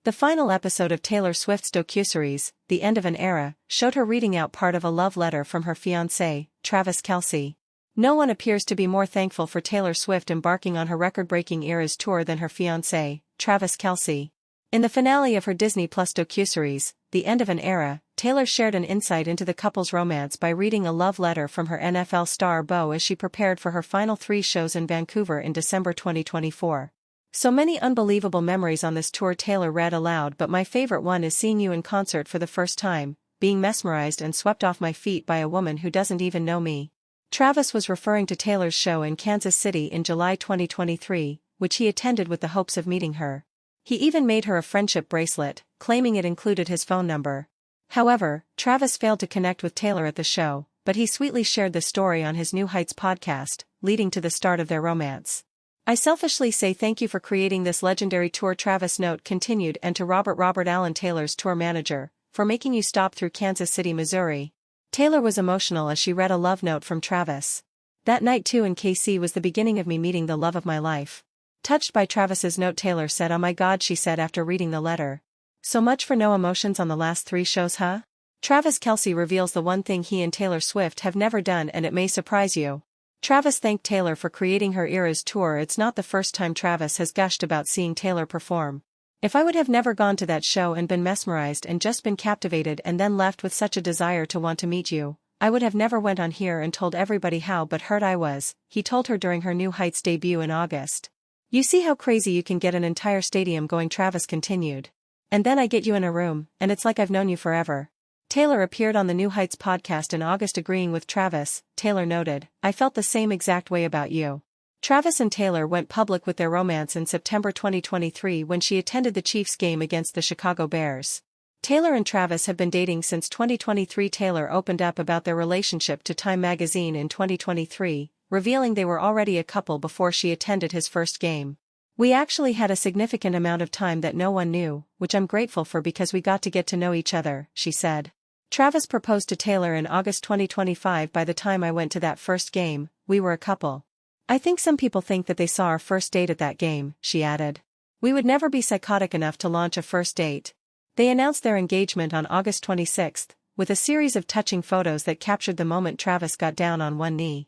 The final episode of Taylor Swift's docuseries, The End of an Era, showed her reading out part of a love letter from her fiancé, Travis Kelce. No one appears to be more thankful for Taylor Swift embarking on her record-breaking Eras tour than her fiancé, Travis Kelce. In the finale of her Disney Plus docuseries, The End of an Era, Taylor shared an insight into the couple's romance by reading a love letter from her NFL star beau as she prepared for her final 3 shows in Vancouver in December 2024. So many unbelievable memories on this tour, Taylor read aloud, but my favorite one is seeing you in concert for the first time, being mesmerized and swept off my feet by a woman who doesn't even know me. Travis was referring to Taylor's show in Kansas City in July 2023, which he attended with the hopes of meeting her. He even made her a friendship bracelet, claiming it included his phone number. However, Travis failed to connect with Taylor at the show, but he sweetly shared the story on his New Heights podcast, leading to the start of their romance. I selfishly say thank you for creating this legendary tour, Travis' note continued, and to Robert Allen, Taylor's tour manager, for making you stop through Kansas City, Missouri. Taylor was emotional as she read a love note from Travis. That night too in KC was the beginning of me meeting the love of my life. Touched by Travis's note, Taylor said, "Oh my God," she said after reading the letter. "So much for no emotions on the last 3 shows, huh?" Travis Kelce reveals the one thing he and Taylor Swift have never done, and it may surprise you. Travis thanked Taylor for creating her Eras tour. It's not the first time Travis has gushed about seeing Taylor perform. "If I would have never gone to that show and been mesmerized and just been captivated and then left with such a desire to want to meet you, I would have never went on here and told everybody how but hurt I was," he told her during her New Heights debut in August. "You see how crazy you can get an entire stadium going," Travis continued. "And then I get you in a room, and it's like I've known you forever." Taylor appeared on the New Heights podcast in August agreeing with Travis. Taylor noted, "I felt the same exact way about you." Travis and Taylor went public with their romance in September 2023 when she attended the Chiefs game against the Chicago Bears. Taylor and Travis have been dating since 2023. Taylor opened up about their relationship to Time magazine in 2023, revealing they were already a couple before she attended his first game. "We actually had a significant amount of time that no one knew, which I'm grateful for because we got to get to know each other," she said. Travis proposed to Taylor in August 2025. "By the time I went to that first game, we were a couple. I think some people think that they saw our first date at that game," she added. "We would never be psychotic enough to launch a first date." They announced their engagement on August 26, with a series of touching photos that captured the moment Travis got down on one knee.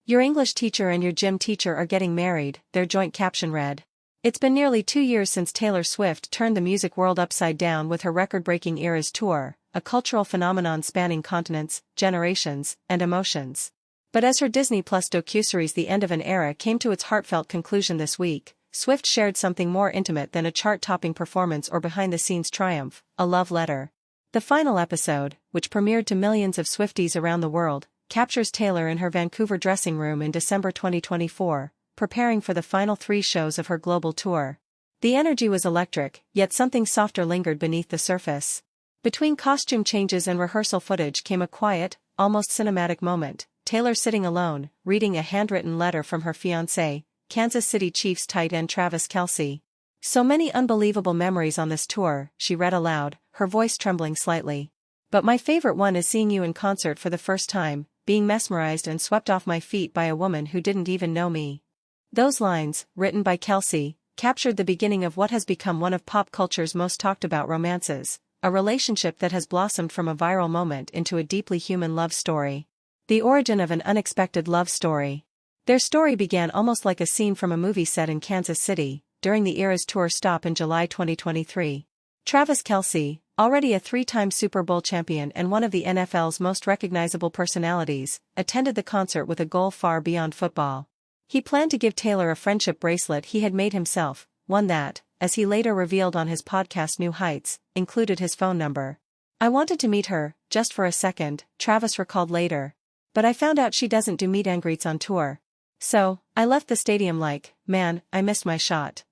"Your English teacher and your gym teacher are getting married," their joint caption read. It's been nearly 2 years since Taylor Swift turned the music world upside down with her record-breaking Eras tour, a cultural phenomenon spanning continents, generations, and emotions. But as her Disney Plus docuseries The End of an Era came to its heartfelt conclusion this week, Swift shared something more intimate than a chart-topping performance or behind-the-scenes triumph, a love letter. The final episode, which premiered to millions of Swifties around the world, captures Taylor in her Vancouver dressing room in December 2024, preparing for the final 3 shows of her global tour. The energy was electric, yet something softer lingered beneath the surface. Between costume changes and rehearsal footage came a quiet, almost cinematic moment, Taylor sitting alone, reading a handwritten letter from her fiancé, Kansas City Chiefs tight end Travis Kelce. "So many unbelievable memories on this tour," she read aloud, her voice trembling slightly. "But my favorite one is seeing you in concert for the first time, being mesmerized and swept off my feet by a woman who didn't even know me." Those lines, written by Kelce, captured the beginning of what has become one of pop culture's most talked about romances, a relationship that has blossomed from a viral moment into a deeply human love story. The origin of an unexpected love story. Their story began almost like a scene from a movie set in Kansas City, during the Eras tour stop in July 2023. Travis Kelce, already a 3-time Super Bowl champion and one of the NFL's most recognizable personalities, attended the concert with a goal far beyond football. He planned to give Taylor a friendship bracelet he had made himself, one that, as he later revealed on his podcast New Heights, included his phone number. "I wanted to meet her, just for a second," Travis recalled later. "But I found out she doesn't do meet and greets on tour. So, I left the stadium like, man, I missed my shot."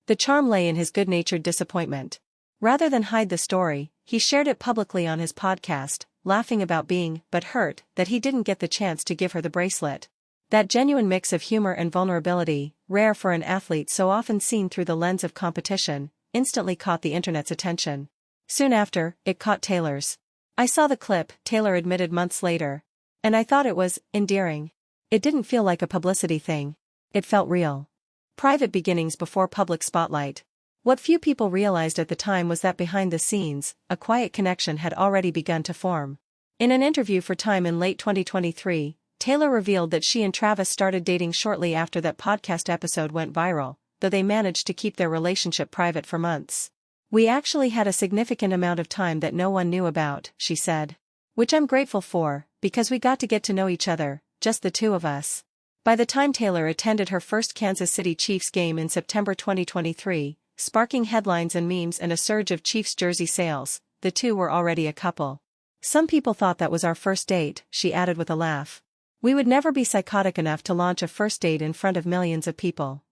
The charm lay in his good-natured disappointment. Rather than hide the story, he shared it publicly on his podcast, laughing about being, but hurt, that he didn't get the chance to give her the bracelet. That genuine mix of humor and vulnerability, rare for an athlete so often seen through the lens of competition, instantly caught the internet's attention. Soon after, it caught Taylor's. "I saw the clip," Taylor admitted months later. "And I thought it was endearing. It didn't feel like a publicity thing. It felt real." Private beginnings before public spotlight. What few people realized at the time was that behind the scenes, a quiet connection had already begun to form. In an interview for Time in late 2023, Taylor revealed that she and Travis started dating shortly after that podcast episode went viral, though they managed to keep their relationship private for months. "We actually had a significant amount of time that no one knew about," she said. "Which I'm grateful for, because we got to get to know each other, just the two of us." By the time Taylor attended her first Kansas City Chiefs game in September 2023, sparking headlines and memes and a surge of Chiefs jersey sales, the two were already a couple. "Some people thought that was our first date," she added with a laugh. "We would never be psychotic enough to launch a first date in front of millions of people."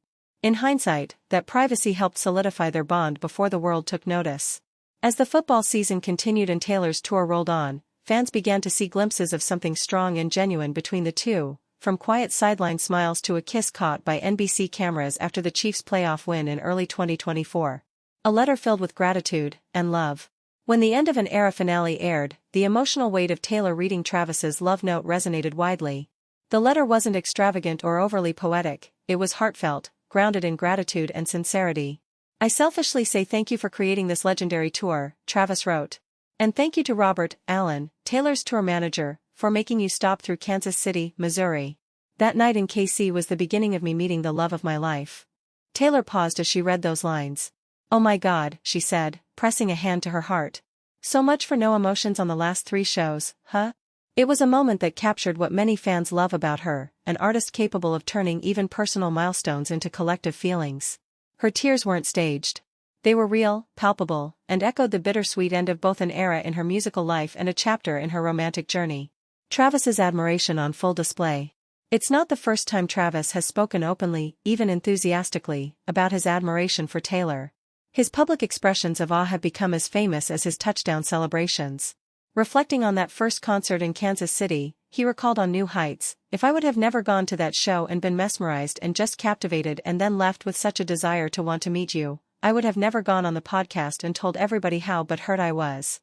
In hindsight, that privacy helped solidify their bond before the world took notice. As the football season continued and Taylor's tour rolled on, fans began to see glimpses of something strong and genuine between the two, from quiet sideline smiles to a kiss caught by NBC cameras after the Chiefs' playoff win in early 2024. A letter filled with gratitude and love. When the End of an Era finale aired, the emotional weight of Taylor reading Travis's love note resonated widely. The letter wasn't extravagant or overly poetic, it was heartfelt, grounded in gratitude and sincerity. "I selfishly say thank you for creating this legendary tour," Travis wrote. "And thank you to Robert Allen, Taylor's tour manager, for making you stop through Kansas City, Missouri. That night in KC was the beginning of me meeting the love of my life." Taylor paused as she read those lines. "Oh my God," she said, pressing a hand to her heart. "So much for no emotions on the last 3 shows, huh?" It was a moment that captured what many fans love about her, an artist capable of turning even personal milestones into collective feelings. Her tears weren't staged. They were real, palpable, and echoed the bittersweet end of both an era in her musical life and a chapter in her romantic journey. Travis's admiration on full display. It's not the first time Travis has spoken openly, even enthusiastically, about his admiration for Taylor. His public expressions of awe have become as famous as his touchdown celebrations. Reflecting on that first concert in Kansas City, he recalled on New Heights, "If I would have never gone to that show and been mesmerized and just captivated and then left with such a desire to want to meet you, I would have never gone on the podcast and told everybody how hurt I was."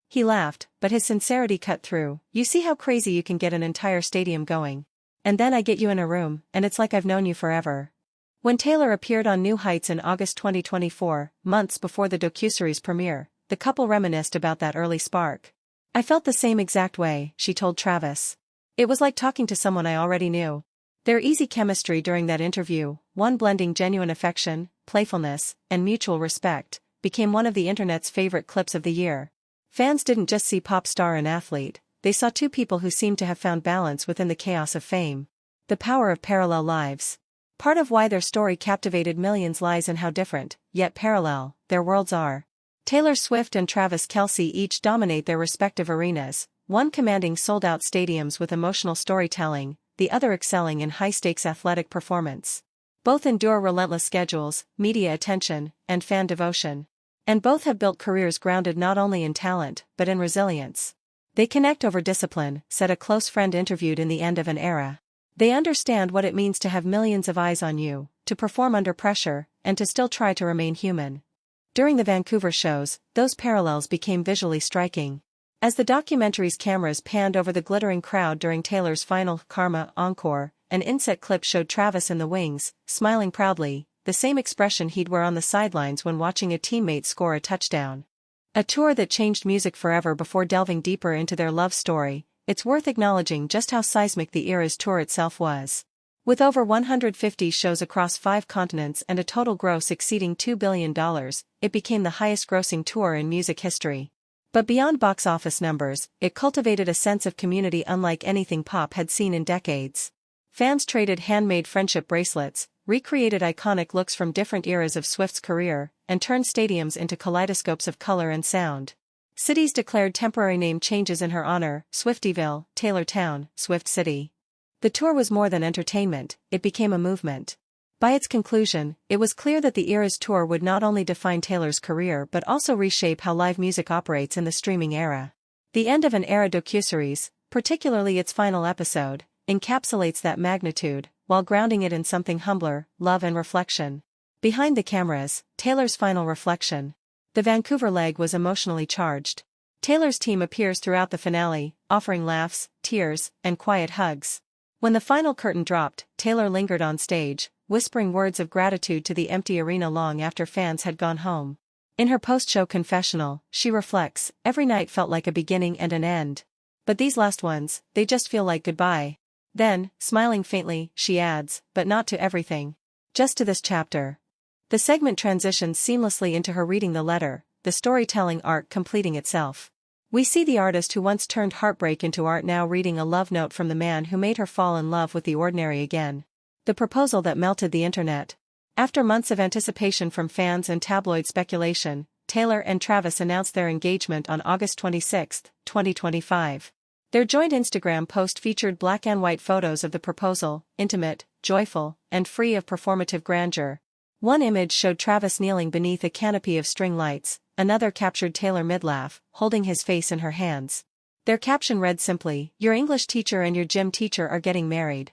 He laughed, but his sincerity cut through. "You see how crazy you can get an entire stadium going. And then I get you in a room, and it's like I've known you forever." When Taylor appeared on New Heights in August 2024, months before the docuseries premiere, the couple reminisced about that early spark. "I felt the same exact way," she told Travis. "It was like talking to someone I already knew." Their easy chemistry during that interview, one blending genuine affection, playfulness, and mutual respect, became one of the internet's favorite clips of the year. Fans didn't just see pop star and athlete, they saw two people who seemed to have found balance within the chaos of fame. The power of parallel lives. Part of why their story captivated millions lies in how different, yet parallel, their worlds are. Taylor Swift and Travis Kelce each dominate their respective arenas, one commanding sold-out stadiums with emotional storytelling, the other excelling in high-stakes athletic performance. Both endure relentless schedules, media attention, and fan devotion. And both have built careers grounded not only in talent, but in resilience. "They connect over discipline," said a close friend interviewed in The End of an Era. "They understand what it means to have millions of eyes on you, to perform under pressure, and to still try to remain human." During the Vancouver shows, those parallels became visually striking. As the documentary's cameras panned over the glittering crowd during Taylor's final Karma encore, an inset clip showed Travis in the wings, smiling proudly, the same expression he'd wear on the sidelines when watching a teammate score a touchdown. A tour that changed music forever. Before delving deeper into their love story, it's worth acknowledging just how seismic the era's tour itself was. With over 150 shows across 5 continents and a total gross exceeding $2 billion, it became the highest-grossing tour in music history. But beyond box office numbers, it cultivated a sense of community unlike anything pop had seen in decades. Fans traded handmade friendship bracelets, recreated iconic looks from different eras of Swift's career, and turned stadiums into kaleidoscopes of color and sound. Cities declared temporary name changes in her honor: Swiftyville, Taylortown, Swift City. The tour was more than entertainment, it became a movement. By its conclusion, it was clear that the era's tour would not only define Taylor's career but also reshape how live music operates in the streaming era. The End of an Era docuseries, particularly its final episode, encapsulates that magnitude, while grounding it in something humbler: love and reflection. Behind the cameras, Taylor's final reflection. The Vancouver leg was emotionally charged. Taylor's team appears throughout the finale, offering laughs, tears, and quiet hugs. When the final curtain dropped, Taylor lingered on stage, whispering words of gratitude to the empty arena long after fans had gone home. In her post-show confessional, she reflects, "Every night felt like a beginning and an end. But these last ones, they just feel like goodbye." Then, smiling faintly, she adds, "But not to everything. Just to this chapter." The segment transitions seamlessly into her reading the letter, the storytelling arc completing itself. We see the artist who once turned heartbreak into art now reading a love note from the man who made her fall in love with the ordinary again. The proposal that melted the internet. After months of anticipation from fans and tabloid speculation, Taylor and Travis announced their engagement on August 26, 2025. Their joint Instagram post featured black and white photos of the proposal, intimate, joyful, and free of performative grandeur. One image showed Travis kneeling beneath a canopy of string lights, another captured Taylor mid-laugh, holding his face in her hands. Their caption read simply, "Your English teacher and your gym teacher are getting married."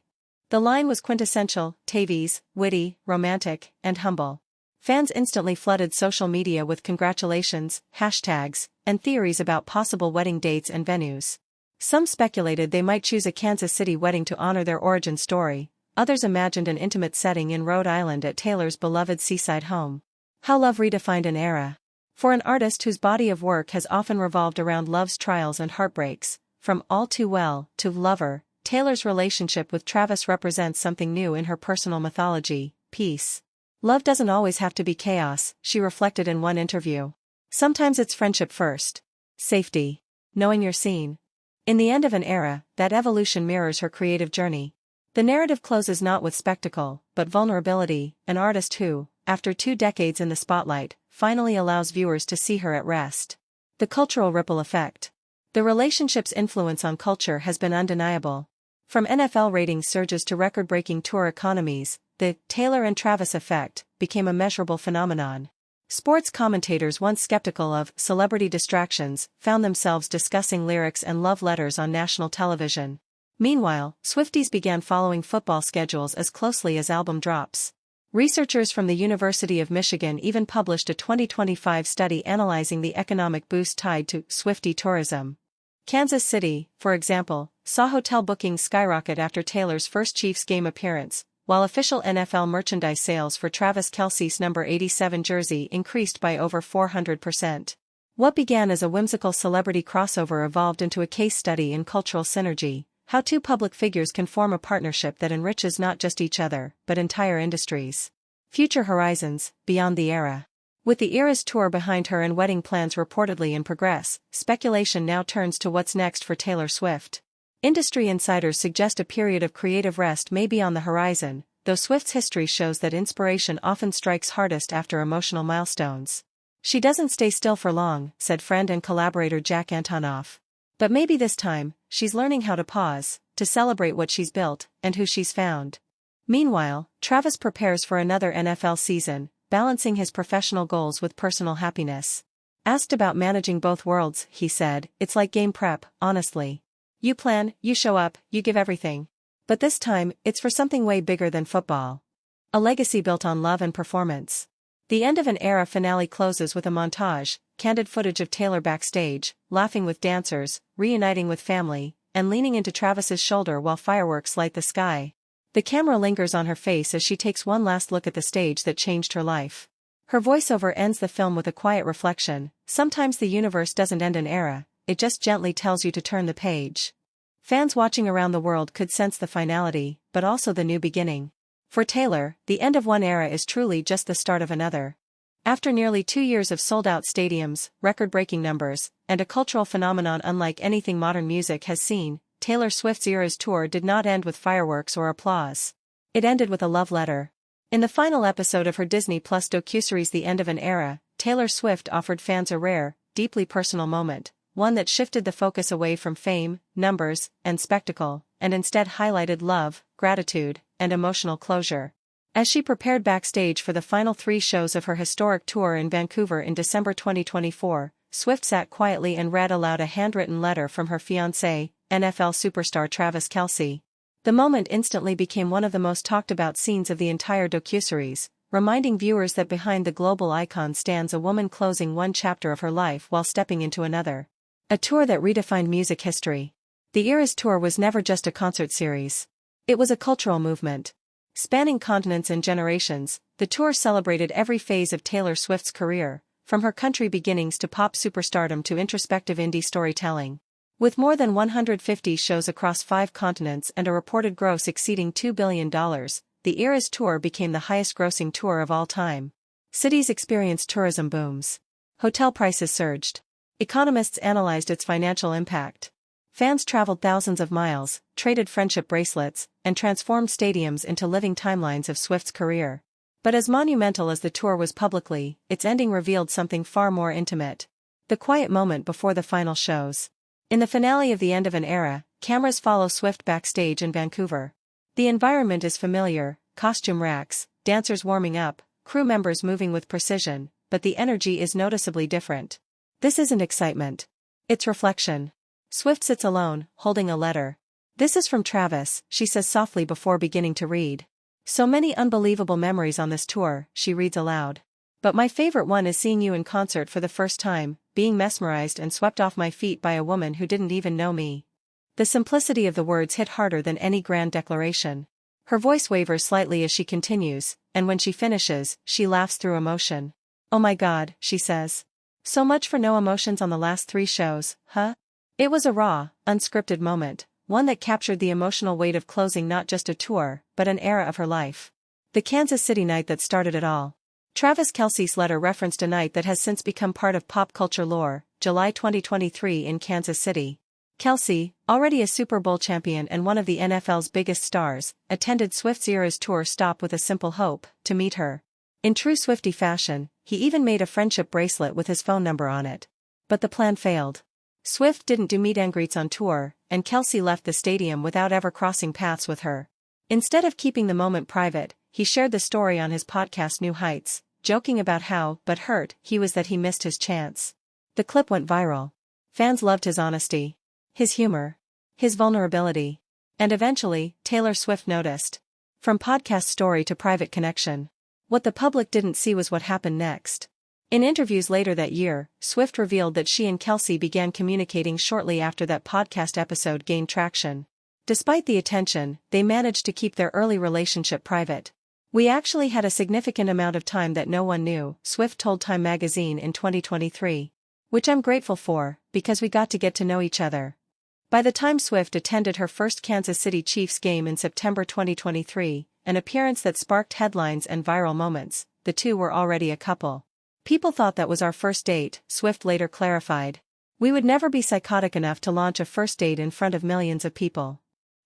The line was quintessential, Tavies, witty, romantic, and humble. Fans instantly flooded social media with congratulations, hashtags, and theories about possible wedding dates and venues. Some speculated they might choose a Kansas City wedding to honor their origin story. Others imagined an intimate setting in Rhode Island at Taylor's beloved seaside home. How love redefined an era. For an artist whose body of work has often revolved around love's trials and heartbreaks, from All Too Well to Lover, Taylor's relationship with Travis represents something new in her personal mythology, peace. Love doesn't always have to be chaos, she reflected in one interview. Sometimes it's friendship first. Safety. Knowing you're seen. In The End of an Era, that evolution mirrors her creative journey. The narrative closes not with spectacle, but vulnerability, an artist who, after 2 decades in the spotlight, finally allows viewers to see her at rest. The cultural ripple effect. The relationship's influence on culture has been undeniable. From NFL ratings surges to record-breaking tour economies, the Taylor and Travis effect became a measurable phenomenon. Sports commentators once skeptical of celebrity distractions found themselves discussing lyrics and love letters on national television. Meanwhile, Swifties began following football schedules as closely as album drops. Researchers from the University of Michigan even published a 2025 study analyzing the economic boost tied to Swiftie tourism. Kansas City, for example, saw hotel bookings skyrocket after Taylor's first Chiefs game appearance, while official NFL merchandise sales for Travis Kelce's number 87 jersey increased by over 400%. What began as a whimsical celebrity crossover evolved into a case study in cultural synergy. How 2 public figures can form a partnership that enriches not just each other, but entire industries. Future horizons, beyond the era. With the Eras tour behind her and wedding plans reportedly in progress, speculation now turns to what's next for Taylor Swift. Industry insiders suggest a period of creative rest may be on the horizon, though Swift's history shows that inspiration often strikes hardest after emotional milestones. "She doesn't stay still for long," said friend and collaborator Jack Antonoff. "But maybe this time, she's learning how to pause, to celebrate what she's built, and who she's found." Meanwhile, Travis prepares for another NFL season, balancing his professional goals with personal happiness. Asked about managing both worlds, he said, "It's like game prep, honestly. You plan, you show up, you give everything. But this time, it's for something way bigger than football. A legacy built on love and performance." The End of an Era finale closes with a montage, candid footage of Taylor backstage, laughing with dancers, reuniting with family, and leaning into Travis's shoulder while fireworks light the sky. The camera lingers on her face as she takes one last look at the stage that changed her life. Her voiceover ends the film with a quiet reflection, "Sometimes the universe doesn't end an era, it just gently tells you to turn the page." Fans watching around the world could sense the finality, but also the new beginning. For Taylor, the end of one era is truly just the start of another. After nearly 2 years of sold-out stadiums, record-breaking numbers, and a cultural phenomenon unlike anything modern music has seen, Taylor Swift's Eras tour did not end with fireworks or applause. It ended with a love letter. In the final episode of her Disney Plus docuseries The End of an Era, Taylor Swift offered fans a rare, deeply personal moment, one that shifted the focus away from fame, numbers, and spectacle, and instead highlighted love, gratitude, and emotional closure. As she prepared backstage for the final 3 shows of her historic tour in Vancouver in December 2024, Swift sat quietly and read aloud a handwritten letter from her fiancé, NFL superstar Travis Kelce. The moment instantly became one of the most talked about scenes of the entire docuseries, reminding viewers that behind the global icon stands a woman closing one chapter of her life while stepping into another. A tour that redefined music history. The Eras tour was never just a concert series. It was a cultural movement. Spanning continents and generations, the tour celebrated every phase of Taylor Swift's career, from her country beginnings to pop superstardom to introspective indie storytelling. With more than 150 shows across 5 continents and a reported gross exceeding $2 billion, the Eras Tour became the highest-grossing tour of all time. Cities experienced tourism booms. Hotel prices surged. Economists analyzed its financial impact. Fans traveled thousands of miles, traded friendship bracelets, and transformed stadiums into living timelines of Swift's career. But as monumental as the tour was publicly, its ending revealed something far more intimate. The quiet moment before the final shows. In the finale of The End of an Era, cameras follow Swift backstage in Vancouver. The environment is familiar, costume racks, dancers warming up, crew members moving with precision, but the energy is noticeably different. This isn't excitement. It's reflection. Swift sits alone, holding a letter. "This is from Travis," she says softly before beginning to read. "So many unbelievable memories on this tour," she reads aloud. "But my favorite one is seeing you in concert for the first time, being mesmerized and swept off my feet by a woman who didn't even know me." The simplicity of the words hit harder than any grand declaration. Her voice wavers slightly as she continues, and when she finishes, she laughs through emotion. "Oh my God," she says. "So much for no emotions on the last 3 shows, huh?" It was a raw, unscripted moment, one that captured the emotional weight of closing not just a tour, but an era of her life. The Kansas City night that started it all. Travis Kelce's letter referenced a night that has since become part of pop culture lore, July 2023 in Kansas City. Kelce, already a Super Bowl champion and one of the NFL's biggest stars, attended Swift's Eras Tour stop with a simple hope: to meet her. In true Swiftie fashion, he even made a friendship bracelet with his phone number on it. But the plan failed. Swift didn't do meet and greets on tour, and Kelce left the stadium without ever crossing paths with her. Instead of keeping the moment private, he shared the story on his podcast New Heights, joking about how hurt he was that he missed his chance. The clip went viral. Fans loved his honesty, his humor, his vulnerability. And eventually, Taylor Swift noticed. From podcast story to private connection. What the public didn't see was what happened next. In interviews later that year, Swift revealed that she and Kelce began communicating shortly after that podcast episode gained traction. Despite the attention, they managed to keep their early relationship private. "We actually had a significant amount of time that no one knew," Swift told Time magazine in 2023. "Which I'm grateful for, because we got to know each other." By the time Swift attended her first Kansas City Chiefs game in September 2023, an appearance that sparked headlines and viral moments, the two were already a couple. "People thought that was our first date," Swift later clarified. "We would never be psychotic enough to launch a first date in front of millions of people."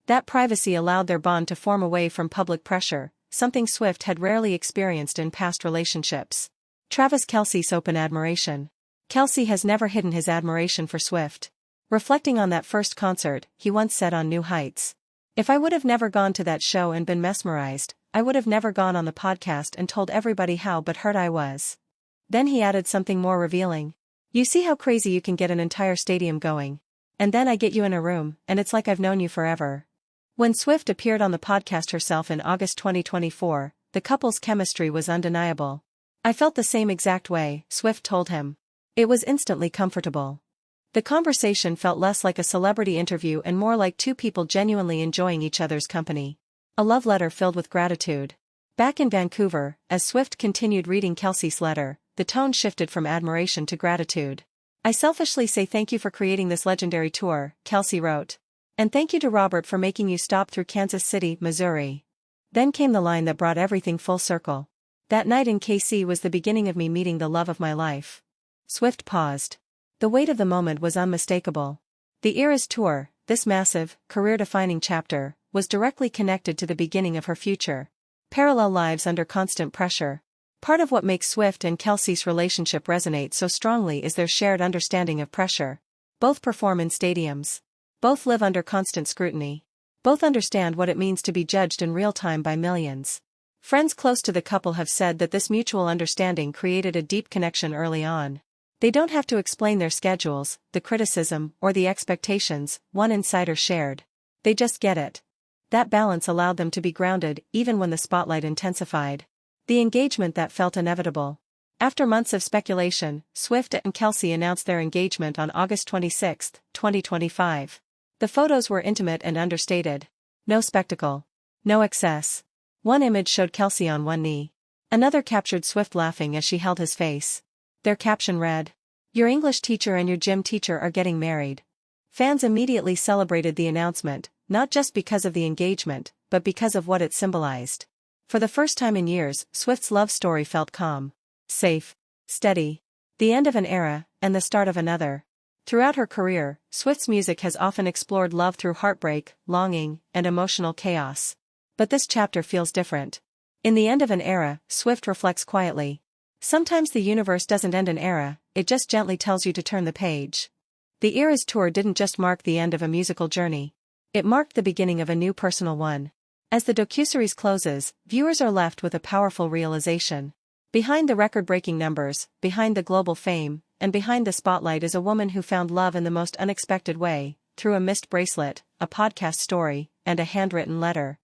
That privacy allowed their bond to form away from public pressure, something Swift had rarely experienced in past relationships. Travis Kelce's open admiration. Kelce has never hidden his admiration for Swift. Reflecting on that first concert, he once said on New Heights, "If I would have never gone to that show and been mesmerized, I would have never gone on the podcast and told everybody how hurt I was." Then he added something more revealing. "You see how crazy you can get an entire stadium going. And then I get you in a room, and it's like I've known you forever." When Swift appeared on the podcast herself in August 2024, the couple's chemistry was undeniable. "I felt the same exact way," Swift told him. "It was instantly comfortable." The conversation felt less like a celebrity interview and more like two people genuinely enjoying each other's company. A love letter filled with gratitude. Back in Vancouver, as Swift continued reading Kelce's letter, the tone shifted from admiration to gratitude. "I selfishly say thank you for creating this legendary tour," Kelce wrote. "And thank you to Robert for making you stop through Kansas City, Missouri." Then came the line that brought everything full circle. "That night in KC was the beginning of me meeting the love of my life." Swift paused. The weight of the moment was unmistakable. The Eras Tour, this massive, career-defining chapter, was directly connected to the beginning of her future. Parallel lives under constant pressure. Part of what makes Swift and Kelce's relationship resonate so strongly is their shared understanding of pressure. Both perform in stadiums. Both live under constant scrutiny. Both understand what it means to be judged in real time by millions. Friends close to the couple have said that this mutual understanding created a deep connection early on. They don't have to explain their schedules, the criticism, or the expectations, one insider shared. They just get it. That balance allowed them to be grounded even when the spotlight intensified. The engagement that felt inevitable. After months of speculation, Swift and Kelce announced their engagement on August 26, 2025. The photos were intimate and understated. No spectacle. No excess. One image showed Kelce on one knee. Another captured Swift laughing as she held his face. Their caption read, "Your English teacher and your gym teacher are getting married." Fans immediately celebrated the announcement, not just because of the engagement, but because of what it symbolized. For the first time in years, Swift's love story felt calm, safe, steady. The end of an era, and the start of another. Throughout her career, Swift's music has often explored love through heartbreak, longing, and emotional chaos. But this chapter feels different. In the end of an era, Swift reflects quietly. Sometimes the universe doesn't end an era, it just gently tells you to turn the page. The Eras tour didn't just mark the end of a musical journey. It marked the beginning of a new personal one. As the docuseries closes, viewers are left with a powerful realization. Behind the record-breaking numbers, behind the global fame, and behind the spotlight is a woman who found love in the most unexpected way, through a missed bracelet, a podcast story, and a handwritten letter.